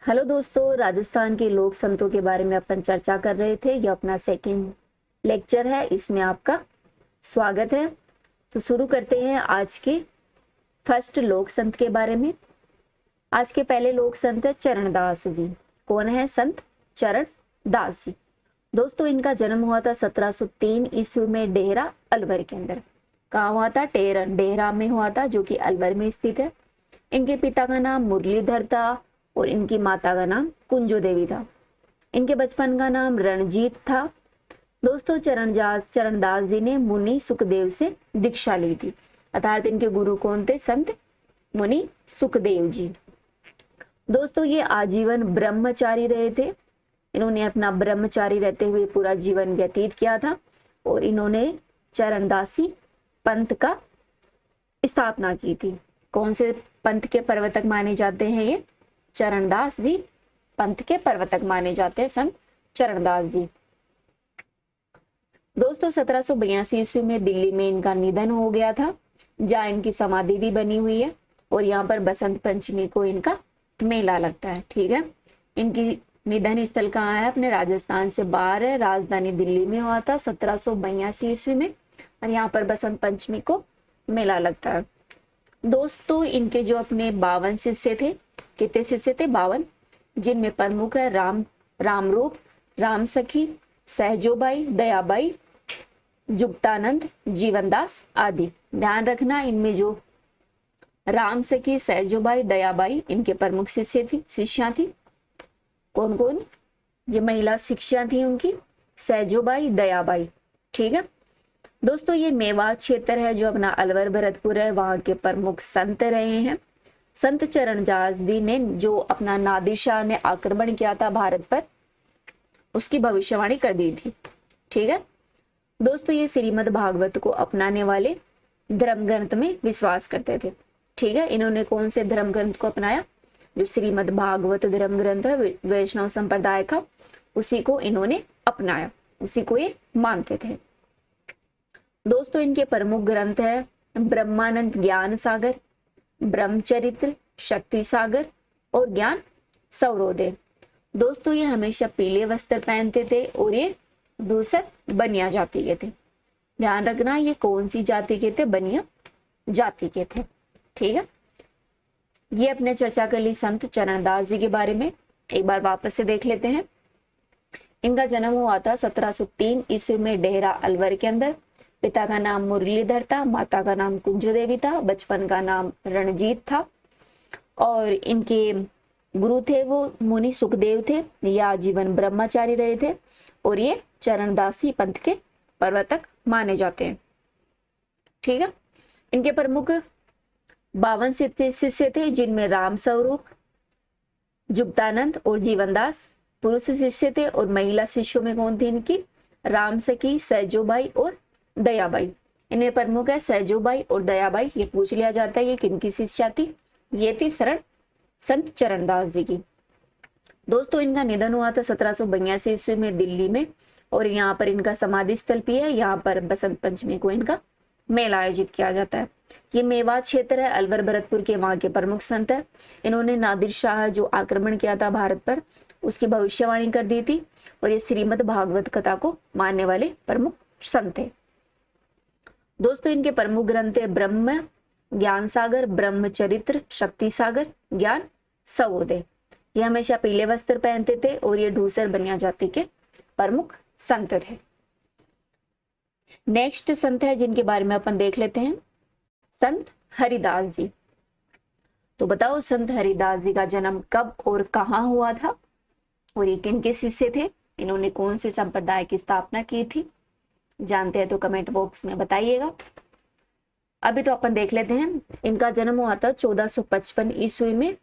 Hello दोस्तों, राजस्थान के लोक संतों के बारे में अपन चर्चा कर रहे थे। यह अपना सेकंड लेक्चर है, इसमें आपका स्वागत है। तो शुरू करते हैं आज के फर्स्ट लोक संत के बारे में। आज के पहले लोक संत है चरणदास जी। कौन है? संत चरणदास जी। दोस्तों, इनका जन्म हुआ था 1703 ईस्वी में डेहरा अलवर के अंदर। कहाँ हुआ था? डेहरा में हुआ था, जो कि अलवर में स्थित है। इनके पिता का नाम मुरलीधर था और इनकी माता का नाम कुंजो देवी था। इनके बचपन का नाम रणजीत था। दोस्तों, चरणदास जी ने मुनि सुखदेव से दीक्षा ली थी, अर्थात इनके गुरु कौन थे? संत मुनि सुखदेव जी। दोस्तों, ये आजीवन ब्रह्मचारी रहे थे। इन्होंने अपना ब्रह्मचारी रहते हुए पूरा जीवन व्यतीत किया था और इन्होंने चरणदासी पंथ का स्थापना की थी। कौन से पंथ के प्रवर्तक माने जाते हैं? ये चरणदास जी पंथ के प्रवर्तक माने जाते हैं, संत चरणदास जी। दोस्तों, 1782 ईस्वी में दिल्ली में इनका निधन हो गया था, जहाँ इनकी समाधि भी बनी हुई है और यहाँ पर बसंत पंचमी को इनका मेला लगता है। ठीक है, इनकी निधन स्थल कहाँ है? अपने राजस्थान से बाहर है, राजधानी दिल्ली में हुआ था 1782 ईस्वी में, और यहाँ पर बसंत पंचमी को मेला लगता है। दोस्तों, इनके जो अपने 52 शिष्य थे, कितने शिष्य थे? 52, जिनमें प्रमुख है रामरूप, राम सखी, सहजोबाई, दयाबाई, जुक्तानंद, जीवनदास आदि। ध्यान रखना, इनमें जो राम सखी, सहजोबाई, दयाबाई इनके प्रमुख शिष्या थी। कौन कौन? ये महिला शिष्या थी उनकी, सहजोबाई, दयाबाई। ठीक है दोस्तों, ये मेवात क्षेत्र है जो अपना अलवर भरतपुर है, वहां के प्रमुख संत रहे हैं। संत चरणदास जी ने जो अपना नादिर शाह ने आक्रमण किया था भारत पर, उसकी भविष्यवाणी कर दी थी। ठीक है दोस्तों, ये श्रीमद् भागवत को अपनाने वाले धर्म ग्रंथ में विश्वास करते थे। ठीक है, इन्होंने कौन से धर्म ग्रंथ को अपनाया? जो श्रीमद् भागवत धर्म ग्रंथ है वैष्णव संप्रदाय का, उसी को इन्होंने अपनाया, उसी को ये मानते थे। दोस्तों, इनके प्रमुख ग्रंथ है ब्रह्मानंद ज्ञान सागर, ब्रह्मचरित्र, शक्ति सागर और ज्ञान सौरोदय। दोस्तों, ये हमेशा पीले वस्त्र पहनते थे और ये दूसर बनिया जाति के थे। ध्यान रखना, ये कौन सी जाति के थे? बनिया जाति के थे। ठीक है, ये अपने चर्चा कर ली संत चरणदास जी के बारे में। एक बार वापस से देख लेते हैं। इनका जन्म हुआ था 1703 ईस्वी में डेहरा अलवर के अंदर। पिता का नाम मुरलीधर था, माता का नाम कुंजो देवी था, बचपन का नाम रणजीत था और इनके गुरु थे वो मुनि सुखदेव थे। ये आजीवन ब्रह्मचारी रहे थे और ये चरणदासी पंथ के प्रवर्तक माने जाते हैं। ठीक है, इनके प्रमुख 52 शिष्य थे, जिनमें राम स्वरूप, जुक्तानंद और जीवनदास पुरुष शिष्य थे और महिला शिष्यों में कौन थी इनकी? राम सखी, सहजोबाई और दयाबाई। इनमें प्रमुख है सहजोबाई और दयाबाई। ये पूछ लिया जाता है ये किनकी शिष्या थी? ये थी संत चरणदास जी की। दोस्तों, इनका निधन हुआ था 1782 ईस्वी में दिल्ली में और यहाँ पर इनका समाधि स्थल भी है। यहाँ पर बसंत पंचमी को इनका मेला आयोजित किया जाता है। ये मेवात क्षेत्र है, अलवर भरतपुर के, वहां के प्रमुख संत है। इन्होंने नादिर शाह जो आक्रमण किया था भारत पर, उसकी भविष्यवाणी कर दी थी और ये श्रीमद् भागवत कथा को मानने वाले प्रमुख संत थे। दोस्तों, इनके प्रमुख ग्रंथ है ब्रह्म ज्ञान सागर, ब्रह्मचरित्र, शक्ति सागर, ज्ञान सवोदय। ये हमेशा पीले वस्त्र पहनते थे और ये धूसर बनिया जाति के प्रमुख संत थे। नेक्स्ट संत है जिनके बारे में अपन देख लेते हैं, संत हरिदास जी। तो बताओ, संत हरिदास जी का जन्म कब और कहाँ हुआ था और ये किनके शिष्य थे? इन्होंने कौन से संप्रदाय की स्थापना की थी? जानते हैं तो कमेंट बॉक्स में बताइएगा। अभी तो अपन देख लेते हैं। इनका जन्म हुआ था 1455 ईस्वी में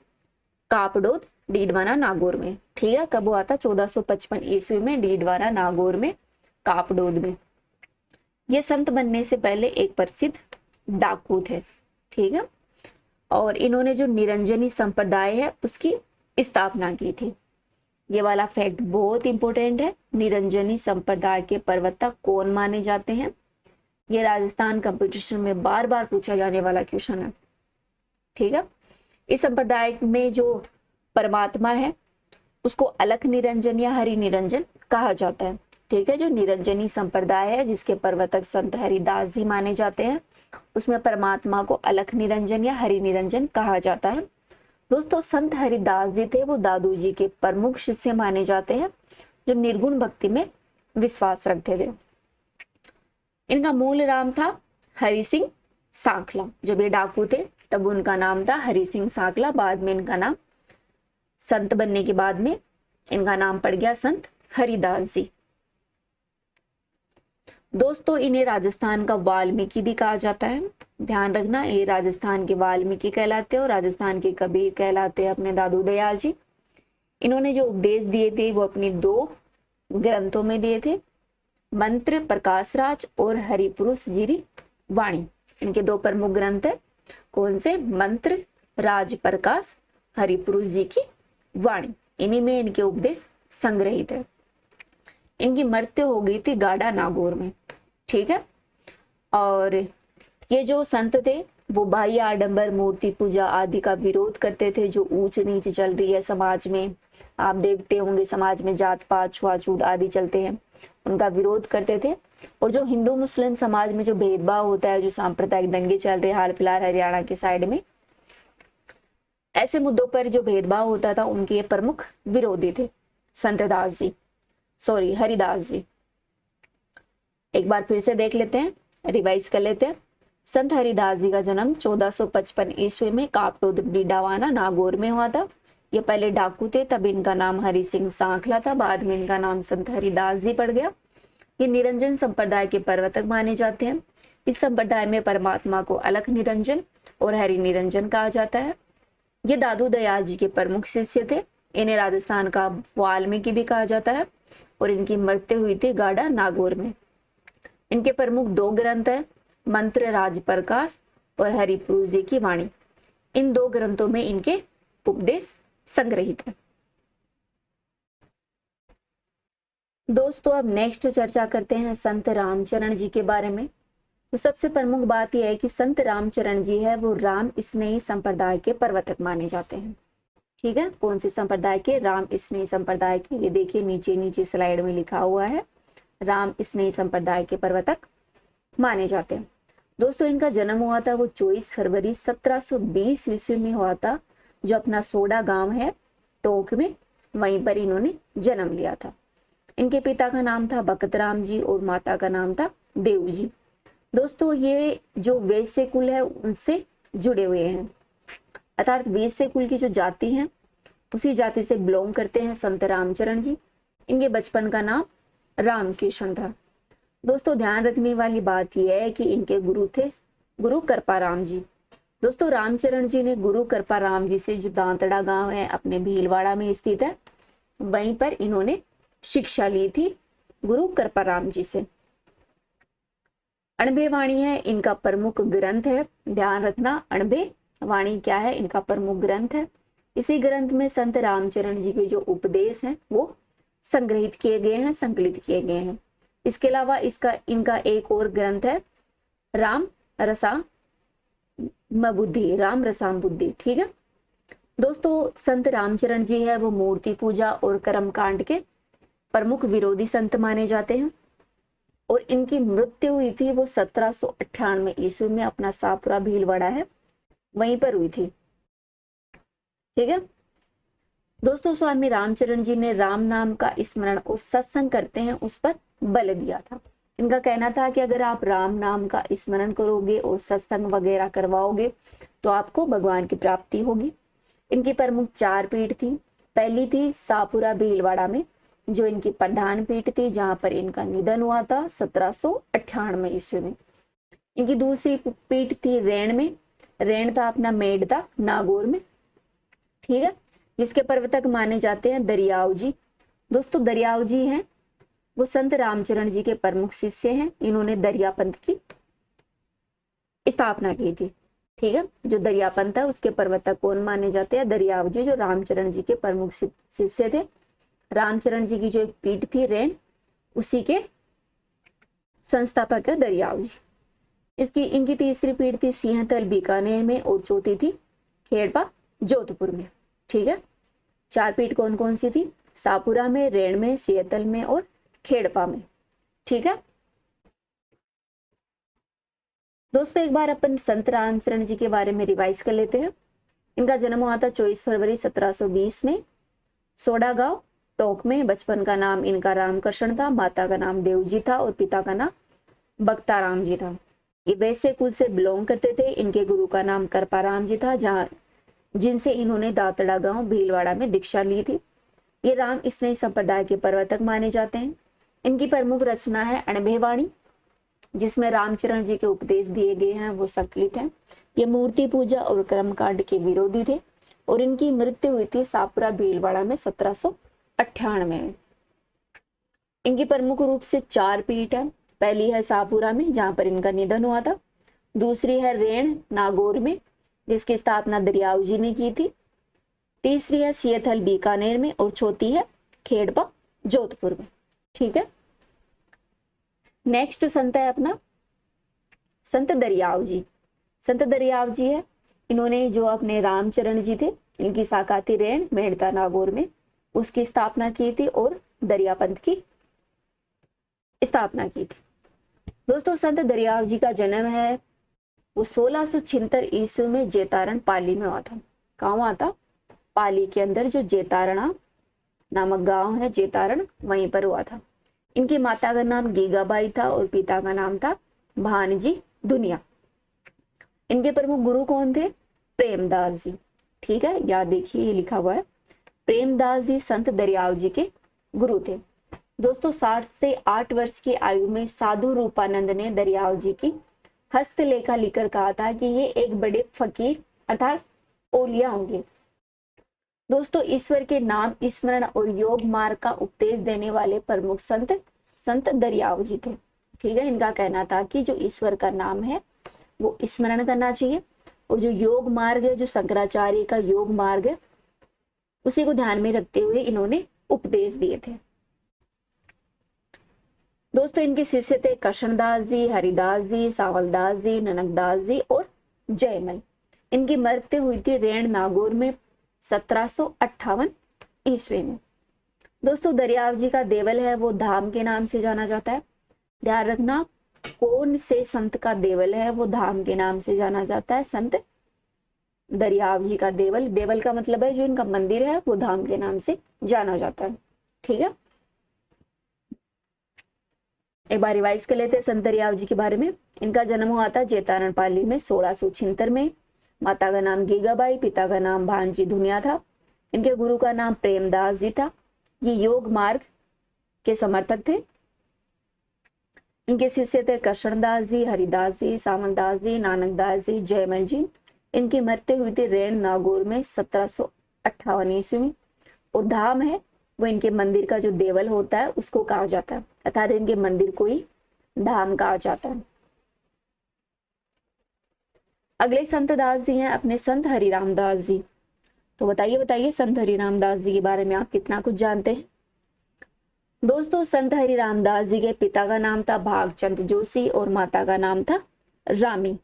कापडोद, डीडवाना, नागौर में। ठीक है, कब हुआ था? 1455 ईस्वी में डीडवाना, नागौर में, कापडोद में। ये संत बनने से पहले एक प्रसिद्ध डाकू थे। ठीक है, और इन्होंने जो निरंजनी संप्रदाय है उसकी स्थापना की थी। ये वाला फैक्ट बहुत इंपॉर्टेंट है। निरंजनी संप्रदाय के प्रवर्तक कौन माने जाते हैं? ये राजस्थान कंपटीशन में बार बार पूछा जाने वाला क्वेश्चन है। ठीक है, इस संप्रदाय में जो परमात्मा है उसको अलख निरंजन या हरि निरंजन कहा जाता है। ठीक है, जो निरंजनी संप्रदाय है जिसके प्रवर्तक संत हरिदास जी माने जाते हैं, उसमें परमात्मा को अलख निरंजन या हरि निरंजन कहा जाता है। दोस्तों संत हरिदास जी थे वो दादू जी के प्रमुख शिष्य माने जाते हैं, जो निर्गुण भक्ति में विश्वास रखते थे। इनका मूल नाम था हरि सिंह सांखला। जब ये डाकू थे तब उनका नाम था हरि सिंह सांखला। बाद में इनका नाम, संत बनने के बाद में इनका नाम पड़ गया संत हरिदास जी। दोस्तों इन्हें राजस्थान का वाल्मीकि भी कहा जाता है। ध्यान रखना, ये राजस्थान के वाल्मीकि कहलाते हैं और राजस्थान के कबीर कहलाते हैं अपने दादू दयाल जी। इन्होंने जो उपदेश दिए थे वो अपनी 2 ग्रंथों में दिए थे, मंत्र प्रकाश राज और हरिपुरुष जीरी वाणी। इनके 2 प्रमुख ग्रंथ है। कौन से? मंत्र राज प्रकाश, हरिपुरुष जी की वाणी। इन्हीं में इनके उपदेश संग्रहित है। इनकी मृत्यु हो गई थी गाड़ा नागौर में। ठीक है, और ये जो संत थे वो बाह्य आडंबर, मूर्ति पूजा आदि का विरोध करते थे। जो ऊंच नीच चल रही है समाज में, आप देखते होंगे समाज में जात पात छुआछूत आदि चलते हैं, उनका विरोध करते थे। और जो हिंदू मुस्लिम समाज में जो भेदभाव होता है, जो सांप्रदायिक दंगे चल रहे हाल फिलहाल हरियाणा के साइड में, ऐसे मुद्दों पर जो भेदभाव होता था उनके ये प्रमुख विरोधी थे संत हरिदास जी। एक बार फिर से देख लेते हैं, रिवाइज कर लेते हैं। संत हरिदास जी का जन्म 1455 ईस्वी में कापटोद डीडावाना नागौर में हुआ था। ये पहले डाकू थे, तब इनका नाम हरि सिंह सांखला था, बाद में इनका नाम संत हरिदास जी पड़ गया। ये निरंजन संप्रदाय के प्रवर्तक माने जाते हैं। इस संप्रदाय में परमात्मा को अलख निरंजन और हरि निरंजन कहा जाता है। ये दादू दयाल जी के प्रमुख शिष्य थे। इन्हें राजस्थान का वाल्मीकि भी कहा जाता है और इनकी मृत्यु हुई थी गाड़ा नागौर में। इनके प्रमुख 2 ग्रंथ है, मंत्र राज प्रकाश और हरिपुरुष जी की वाणी। इन 2 ग्रंथों में इनके उपदेश संग्रहित है। दोस्तों अब नेक्स्ट चर्चा करते हैं संत रामचरण जी के बारे में। तो सबसे प्रमुख बात यह है कि संत रामचरण जी है वो राम स्नेही संप्रदाय के प्रवर्तक माने जाते हैं। ठीक है, कौन से संप्रदाय के? राम स्नेही संप्रदाय के। ये देखिए नीचे स्लाइड में लिखा हुआ है, राम स्नेही संप्रदाय के प्रवर्तक माने जाते हैं। दोस्तों इनका जन्म हुआ था वो 24 फरवरी 1720 ईस्वी में हुआ था, जो अपना सोडा गांव है टोंक में, वहीं पर इन्होंने जन्म लिया था। इनके पिता का नाम था बकतराम जी और माता का नाम था देव जी। दोस्तों ये जो वैश्य कुल है उनसे जुड़े हुए हैं, अर्थात वैश्य कुल की जो जाति है उसी जाति से बिलोंग करते हैं संत रामचरण जी। इनके बचपन का नाम रामकिशन था। दोस्तों ध्यान रखने वाली बात यह है कि इनके गुरु थे गुरु कृपाराम जी। दोस्तों रामचरण जी ने गुरु कृपाराम जी से, जो दांतड़ा गांव है अपने भीलवाड़ा में स्थित है, वहीं पर इन्होंने शिक्षा ली थी गुरु कृपाराम जी से। अणबे वाणी है इनका प्रमुख ग्रंथ है। ध्यान रखना, अणबे वाणी क्या है? इनका प्रमुख ग्रंथ है। इसी ग्रंथ में संत रामचरण जी के जो उपदेश हैं वो संग्रहित किए गए हैं, संकलित किए गए हैं। इसके अलावा इनका एक और ग्रंथ है राम रसाम बुद्धि। ठीक है दोस्तों, संत रामचरण जी है वो मूर्ति पूजा और कर्मकांड के प्रमुख विरोधी संत माने जाते हैं और इनकी मृत्यु हुई थी वो 1798 ईस्वी में, अपना सापुरा भीलवाड़ा है वहीं पर हुई थी। ठीक है दोस्तों, स्वामी रामचरण जी ने राम नाम का स्मरण और सत्संग करते हैं उस पर बल दिया था। इनका कहना था कि अगर आप राम नाम का स्मरण करोगे और सत्संग वगैरह करवाओगे तो आपको भगवान की प्राप्ति होगी। इनकी प्रमुख 4 पीठ थी। पहली थी सापुरा भीलवाड़ा में, जो इनकी प्रधान पीठ थी, जहां पर इनका निधन हुआ था 1798 ईस्वी में। इनकी दूसरी पीठ थी रेण में। रेण था अपना मेड़ता नागौर में। ठीक है, जिसके प्रवर्तक माने जाते हैं दरियाव जी। दोस्तों दरियाव जी हैं वो संत रामचरण जी के प्रमुख शिष्य हैं। इन्होंने दरिया पंथ की स्थापना की थी। ठीक है, जो दरिया पंथ है उसके प्रवर्तक कौन माने जाते हैं? दरियाव जी, जो रामचरण जी के प्रमुख शिष्य थे। रामचरण जी की जो एक पीठ थी रेन, उसी के संस्थापक है दरियाव जी। इनकी तीसरी पीठ थी सिंहतल बीकानेर में और चौथी थी खेड़पा जोधपुर में। ठीक है, चार पीठ कौन कौन सी थी? सापुरा में, रेण में, सियतल में और खेड़पा में। ठीक है दोस्तों, एक बार अपन संत रामचरण जी के बारे में रिवाइज कर लेते हैं। इनका जन्म हुआ था 24 फरवरी 1720 में, सोडा गांव टोंक में। बचपन का नाम इनका रामकृष्ण था, माता का नाम देवजी था और पिता का नाम बख्ताराम जी था। ये वैश्य कुल से बिलोंग करते थे। इनके गुरु का नाम करपाराम जी था, जहाँ जिनसे इन्होंने दातड़ा गांव भीलवाड़ा में दीक्षा ली थी। ये राम स्नेही संप्रदाय के प्रवर्तक माने जाते हैं। इनकी प्रमुख रचना है अणभे वाणी, जिसमें रामचरण जी के उपदेश दिए गए हैं वो संकलित है। ये मूर्ति पूजा और कर्मकांड के विरोधी थे और इनकी मृत्यु हुई थी सापुरा भीलवाड़ा में 1798 में। इनकी प्रमुख रूप से चार पीठ है। पहली है सापुरा में, जहां पर इनका निधन हुआ था। दूसरी है रेण नागौर में, जिसकी स्थापना दरियाव जी ने की थी। तीसरी है सियथल बीकानेर में और चौथी है खेड़पा जोधपुर में। ठीक है, नेक्स्ट संत है अपना संत दरियाव जी। संत दरियाव जी है, इन्होंने जो अपने रामचरण जी थे, इनकी शाखा थी रेण मेड़ता नागौर में, उसकी स्थापना की थी और दरियापंथ की स्थापना की थी। दोस्तों, संत दरियाव जी का जन्म है वो 1676 ईस्वी में जेतारण पाली में हुआ था। कहाँ हुआ था? पाली के अंदर जो जेतारणा नामक गांव है जेतारण, वहीं पर हुआ था। इनकी माता का नाम गीगाबाई था और पिता का नाम था भानजी दुनिया। इनके प्रमुख गुरु कौन थे? प्रेमदास जी। ठीक है, याद देखिए, ये लिखा हुआ है प्रेमदास जी संत दरियाव जी के गुरु थे। दोस्तों, 60 से 8 वर्ष की आयु में साधु रूपानंद ने दरियाव जी की हस्तलेखा लिखकर कहा था कि ये एक बड़े फकीर अर्थात ओलिया होंगे। दोस्तों, ईश्वर के नाम स्मरण और योग मार्ग का उपदेश देने वाले प्रमुख संत दरियाव जी थे। ठीक है, इनका कहना था कि जो ईश्वर का नाम है वो स्मरण करना चाहिए और जो योग मार्ग है, जो शंकराचार्य का योग मार्ग है, उसी को ध्यान में रखते हुए इन्होंने उपदेश दिए थे। दोस्तों, इनके शिष्य थे कृष्णदास जी, हरिदास जी, सावलदास जी, ननकदास जी और जयमल। इनकी मृत्यु हुई थी रेण नागौर में 1758 ईस्वी में। दोस्तों, दरियाव जी का देवल है वो धाम के नाम से जाना जाता है। ध्यान रखना, कौन से संत का देवल है वो धाम के नाम से जाना जाता है? संत दरियाव जी का देवल। देवल का मतलब है जो इनका मंदिर है वो धाम के नाम से जाना जाता है। ठीक है, एक बार रिवाइज कर लेते हैं संत दरियाव जी के बारे में। इनका जन्म हुआ था जेतारण पाली में 1676 में। माता का नाम गीगाबाई, पिता का नाम भानजी दुनिया था। इनके गुरु का नाम प्रेमदास जी था। ये योग मार्ग के समर्थक थे। इनके शिष्य थे कृष्णदास जी, हरिदास जी, सामलदास जी, नानकदास जी, जयमल जी। इनकी मृत्यु हुई थी रेण नागौर में 1758 ईस्वी में। और धाम है वो इनके मंदिर का जो देवल होता है उसको कहा जाता है, अर्थात इनके मंदिर को ही धाम कहा जाता है। अगले संत दास जी हैं अपने संत हरिराम दास जी। तो बताइए संत हरिराम दास जी के बारे में आप कितना कुछ जानते हैं? दोस्तों, संत हरिराम दास जी के पिता का नाम था भागचंद जोशी और माता का नाम था रामी।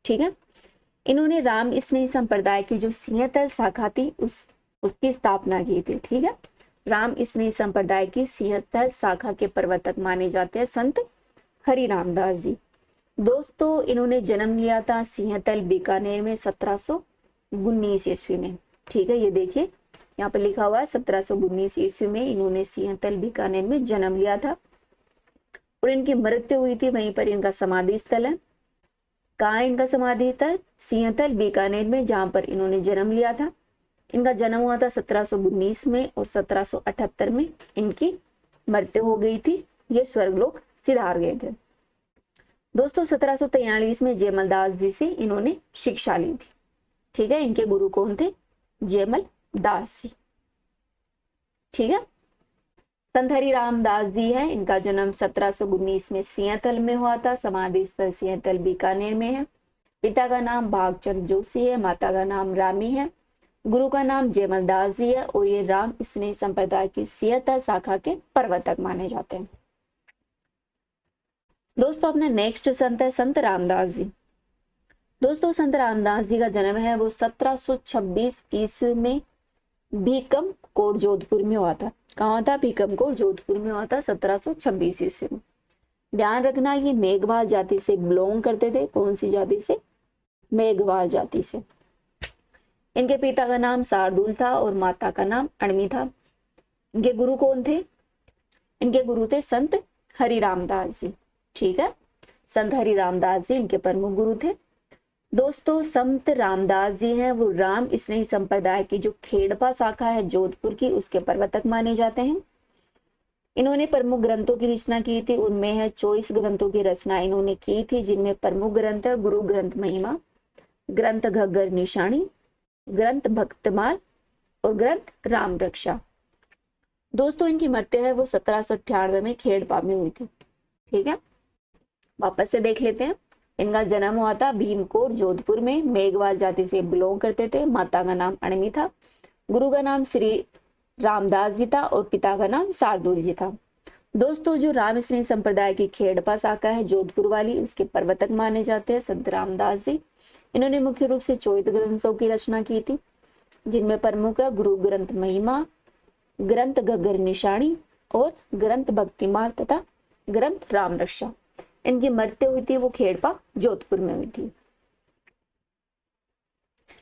ठीक है, इन्होंने राम स्नेही संप्रदाय की जो सिंहतल शाखा थी उसकी स्थापना की थी। ठीक है, राम स्नेही संप्रदाय की सिंहतल शाखा के प्रवर्तक माने जाते हैं संत हरिराम दास जी। दोस्तों, इन्होंने जन्म लिया था सिंहतल बीकानेर में 1719 ईस्वी में। ठीक है, ये देखिए यहाँ पर लिखा हुआ है 1719 ईस्वी में इन्होंने सिंहतल बीकानेर में जन्म लिया था और इनकी मृत्यु हुई थी वहीं पर। इनका समाधि स्थल है, कहाँ इनका समाधि स्थल? सिंहतल बीकानेर में, जहां पर इन्होंने जन्म लिया था। इनका जन्म हुआ था 1719 में और 1778 में इनकी मृत्यु हो गई थी। ये स्वर्गलोक सिधार गए थे। दोस्तों, 1743 में जयमल दास जी से इन्होंने शिक्षा ली थी। ठीक है, इनके गुरु कौन थे? जयमल दास जी। ठीक है, संत हरिराम दास जी हैं, इनका जन्म 1719 में सिंहतल में हुआ था। समाधि स्थल सिंहतल बीकानेर में है। पिता का नाम भागचंद जोशी है, माता का नाम रामी है, गुरु का नाम जयमल दास जी है और ये राम स्नेही संप्रदाय की सिंहतल शाखा के प्रवर्तक माने जाते हैं। दोस्तों, अपने नेक्स्ट संत है संत रामदास जी। दोस्तों, संत रामदास जी का जन्म है वो 1726 ईस्वी में भीकम कोट जोधपुर में हुआ था। कहाँ था? भीकम कोट जोधपुर में हुआ था 1726 ईस्वी में। ध्यान रखना ये मेघवाल जाति से बिलोंग करते थे। कौन सी जाति से? मेघवाल जाति से। इनके पिता का नाम शार्दुल था और माता का नाम अणवी था। इनके गुरु कौन थे? इनके गुरु थे संत हरि रामदास जी। ठीक है, संत हरि रामदास जी इनके प्रमुख गुरु थे। दोस्तों संत रामदास जी हैं वो राम स्नेही संप्रदाय की जो खेड़पा शाखा है जोधपुर की, उसके प्रवर्तक माने जाते हैं। इन्होंने प्रमुख ग्रंथों की रचना की थी। उनमें है 24 ग्रंथों की रचना इन्होंने की थी, जिनमें प्रमुख ग्रंथ है गुरु ग्रंथ महिमा, ग्रंथ घग्गर निशानी, ग्रंथ भक्तमाल और ग्रंथ राम रक्षा। दोस्तों इनकी मृत्यु है वो 1798 में खेड़पा में हुई थी। ठीक है, वापस से देख लेते हैं। इनका जन्म हुआ था भीमकोट जोधपुर में। मेघवाल जाति से बिलोंग करते थे। माता का नाम अणवी था, गुरु का नाम श्री रामदास जी था और पिता का नाम शार्दुल जी था। दोस्तों जो राम स्नेही संप्रदाय की खेड़पा शाखा है जोधपुर वाली, उसके प्रवर्तक माने जाते हैं संत रामदास जी। इन्होंने मुख्य रूप से 24 ग्रंथों की रचना की थी, जिनमें प्रमुख है गुरु ग्रंथ महिमा, ग्रंथ घग्गर निशानी और ग्रंथ भक्तिमाल तथा ग्रंथ राम रक्षा। इनकी मृत्यु हुई थी वो खेड़पा जोधपुर में हुई थी।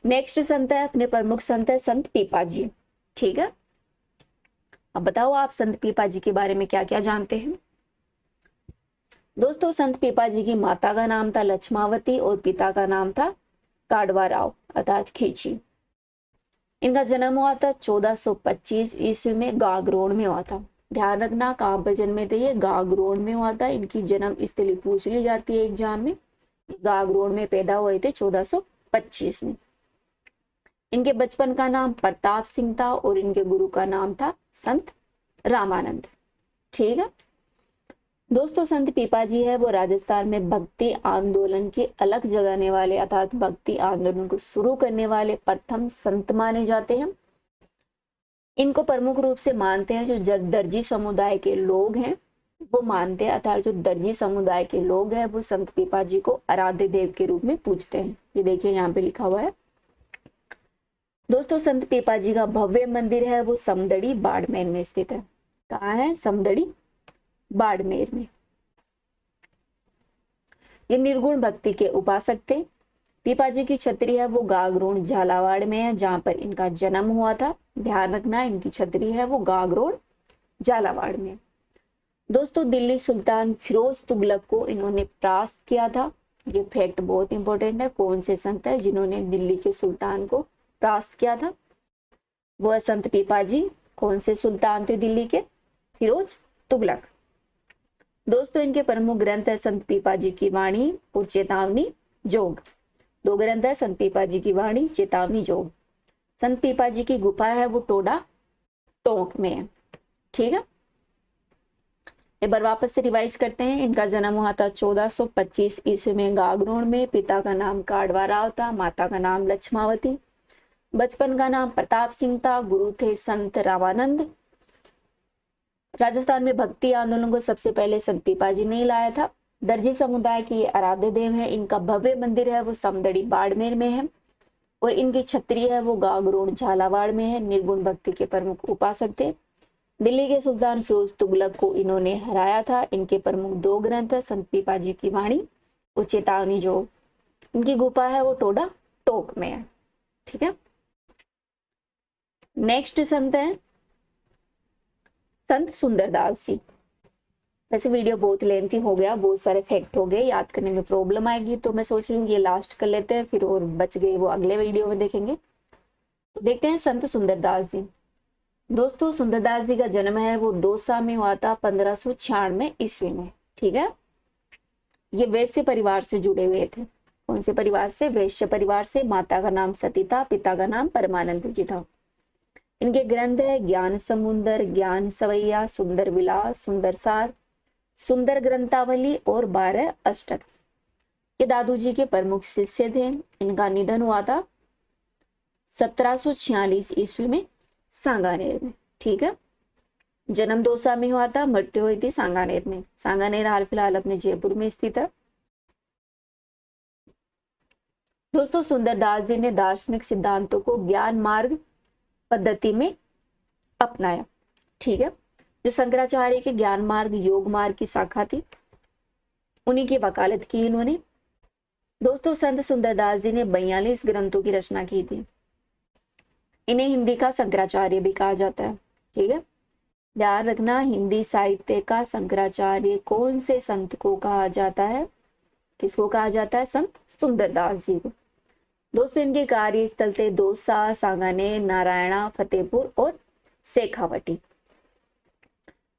नेक्स्ट संत है, अपने प्रमुख संत है संत पीपा जी। ठीक है, अब बताओ आप संत पीपा जी के बारे में क्या क्या जानते हैं। दोस्तों संत पीपा जी की माता का नाम था लक्ष्मावती और पिता का नाम था काडवा राव अर्थात खींची। इनका जन्म हुआ था 1425 ईस्वी में गागरोन में हुआ था। ध्यान रखना कहां पर जन्मे थे? ये गागरोन में हुआ था। इनकी जन्म स्थली पूछ ली जाती है एग्जाम में। गागरोन में पैदा हुए थे 1425 में। इनके बचपन का नाम प्रताप सिंह था और इनके गुरु का नाम था संत रामानंद। ठीक है दोस्तों, संत पीपा जी है वो राजस्थान में भक्ति आंदोलन की अलग जगाने वाले अर्थात भक्ति आंदोलन को शुरू करने वाले प्रथम संत माने जाते हैं। इनको प्रमुख रूप से मानते हैं जो दर्जी समुदाय के लोग हैं वो मानते हैं, अर्थात जो दर्जी समुदाय के लोग हैं वो संत पीपा जी को आराध्य देव के रूप में पूजते हैं। ये देखिए यहाँ पे लिखा हुआ है। दोस्तों संत पीपा जी का भव्य मंदिर है वो समदड़ी बाड़मेर में स्थित है। कहाँ है? समदड़ी बाड़मेर में। ये निर्गुण भक्ति के उपासक थे। पीपा जी की छतरी है वो गागरोन झालावाड़ में है, जहां पर इनका जन्म हुआ था। ध्यान रखना इनकी छतरी है वो गागरोन झालावाड़ में। दोस्तों दिल्ली सुल्तान फिरोज तुगलक को इन्होंने परास्त किया था। ये फैक्ट बहुत इंपॉर्टेंट है। कौन से संत है जिन्होंने दिल्ली के सुल्तान को परास्त किया था? वो है संत पीपा जी। कौन से सुल्तान थे दिल्ली के? फिरोज तुगलक। दोस्तों इनके प्रमुख ग्रंथ है संत पीपा जी की वाणी और चेतावनी जोग। दो ग्रंथ है संत पीपा जी की वाणी, चेतावनी जोग। संत पीपा जी की गुफा है वो टोडा टोंक में है। ठीक है, एक बार वापस से रिवाइज करते हैं। इनका जन्म हुआ था 1425 ईस्वी में गागरोन में। पिता का नाम काडवा राव था, माता का नाम लक्ष्मावती। बचपन का नाम प्रताप सिंह था। गुरु थे संत रामानंद। राजस्थान में भक्ति आंदोलन को सबसे पहले संत पीपा जी ने लाया था। दर्जी समुदाय की आराध्य देव है। इनका भव्य मंदिर है वो समदड़ी बाड़मेर में है और इनकी छतरी है वो गागरोन झालावाड़ में है। निर्गुण भक्ति के प्रमुख उपासक थे। दिल्ली के सुल्तान फिरोज तुगलक को इन्होंने हराया था। इनके प्रमुख दो ग्रंथ है संत पीपा जी की वाणी और चेतावनी जोग। इनकी गुफा है वो टोडा टोक में है। ठीक है, नेक्स्ट संत है संत सुंदरदास जी। वैसे वीडियो बहुत लेंथी हो गया, बहुत सारे फैक्ट हो गए, याद करने में प्रॉब्लम आएगी, तो मैं सोच रही हूँ ये लास्ट कर लेते हैं, फिर और बच गए वो अगले वीडियो में देखेंगे। तो देखते हैं संत सुंदरदास जी। दोस्तों सुंदरदास जी का जन्म है वो दौसा में हुआ था 1596 ईस्वी में। ठीक है, ये वैश्य परिवार से जुड़े हुए थे। कौन से परिवार से? वैश्य परिवार से। माता का नाम सती था, पिता का नाम परमानंद जी था। इनके ग्रंथ है ज्ञान समुंदर, ज्ञान सवैया, सुंदर विलास, सुंदर सार, सुंदर ग्रंथावली और 12 अष्टक। ये दादू जी के प्रमुख शिष्य थे। इनका निधन हुआ था 1746 ईस्वी में सांगानेर में। ठीक है, जन्म दौसा में हुआ था, मृत्यु हुई थी सांगानेर में। सांगानेर हाल फिलहाल अपने जयपुर में स्थित है। दोस्तों सुंदरदास जी ने दार्शनिक सिद्धांतों को ज्ञान मार्ग पद्धति में अपनाया। ठीक है, जो शंकराचार्य के ज्ञान मार्ग योग मार्ग की शाखा थी, उन्हीं की वकालत की इन्होंने। दोस्तों, संत सुंदरदास जी ने 42 ग्रंथों की रचना की थी। इन्हें हिंदी का शंकराचार्य भी कहा जाता है। ठीक है, ध्यान रखना, हिंदी साहित्य का शंकराचार्य कौन से संत को कहा जाता है? किसको कहा जाता है? संत सुंदरदास जी को। दोस्तों, इनके कार्यस्थल थे दौसा, सांगानेर, नारायणा, फतेहपुर और शेखावटी।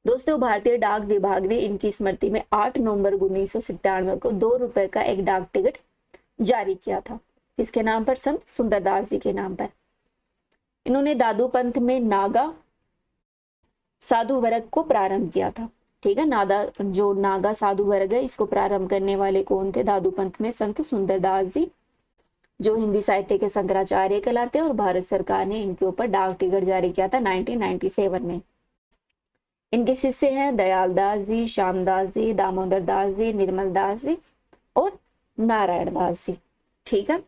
दोस्तों, भारतीय डाक विभाग ने इनकी स्मृति में 8 नवंबर 1997 को 2 रुपए का एक डाक टिकट जारी किया था। किसके नाम पर? संत सुंदरदास जी के नाम पर। इन्होंने दादू पंथ में नागा साधु वर्ग को प्रारंभ किया था। ठीक है, नागा साधु वर्ग है, इसको प्रारंभ करने वाले कौन थे? दादू पंथ में संत सुंदरदास जी, जो हिंदी साहित्य के शंकराचार्य कहलाते हैं, और भारत सरकार ने इनके ऊपर डाक टिकट जारी किया था 1997 में। इनके शिष्य हैं दयाल दास जी, श्यामदास जी, दामोदर दास जी, निर्मल दास जी और नारायण दास जी। ठीक है,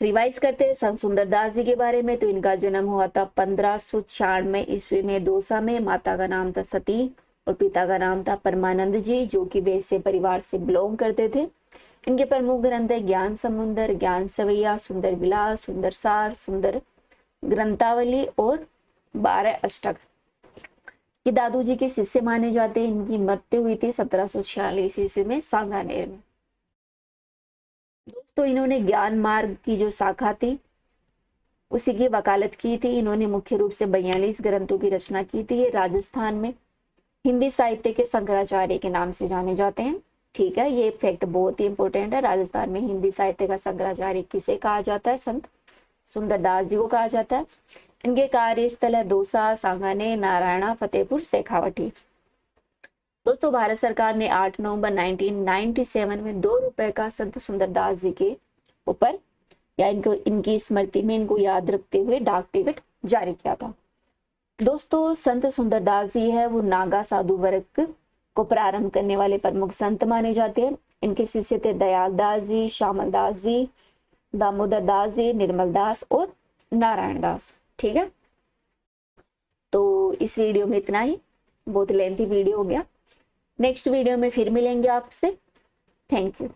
रिवाइज करते हैं संत सुंदरदास जी के बारे में। तो इनका जन्म हुआ था 1596 ईस्वी में दौसा में। माता का नाम था सती और पिता का नाम था परमानंद जी, जो कि वैश्य परिवार से बिलोंग करते थे। इनके प्रमुख ग्रंथ है ज्ञान समुंदर, ज्ञान सवैया, सुंदर विलास, सुंदर सार, सुंदर ग्रंथावली और 12 अष्टक। ये दादू जी के शिष्य माने जाते हैं। इनकी मृत्यु हुई थी 1746 ईस्वी में सांगानेर में। दोस्तों, इन्होंने ज्ञान मार्ग की जो शाखा थी उसी की वकालत की थी। इन्होंने मुख्य रूप से 42 ग्रंथों की रचना की थी। ये राजस्थान में हिंदी साहित्य के शंकराचार्य के नाम से जाने जाते हैं। ठीक है, ये फैक्ट बहुत ही इंपॉर्टेंट है। राजस्थान में हिंदी साहित्य का शंकराचार्य किसे कहा जाता है? संत सुंदरदास जी को कहा जाता है। इनके कार्यस्थल है दौसा, सांगानेर, नारायणा, फतेहपुर, शेखावटी। दोस्तों, भारत सरकार ने 8 नवंबर 1997 में 2 रुपए का संत सुंदरदास जी के ऊपर या इनकी स्मृति में इनको याद रखते हुए डाक टिकट जारी किया था। दोस्तों, संत सुंदरदास जी है वो नागा साधु वर्ग को प्रारंभ करने वाले प्रमुख संत माने जाते हैं। इनके शिष्य थे दयाल दास जी, श्यामल दास जी, दामोदर दास जी, निर्मल दास और नारायण दास। ठीक है, तो इस वीडियो में इतना ही, बहुत लेंथी वीडियो हो गया। नेक्स्ट वीडियो में फिर मिलेंगे आपसे। Thank you.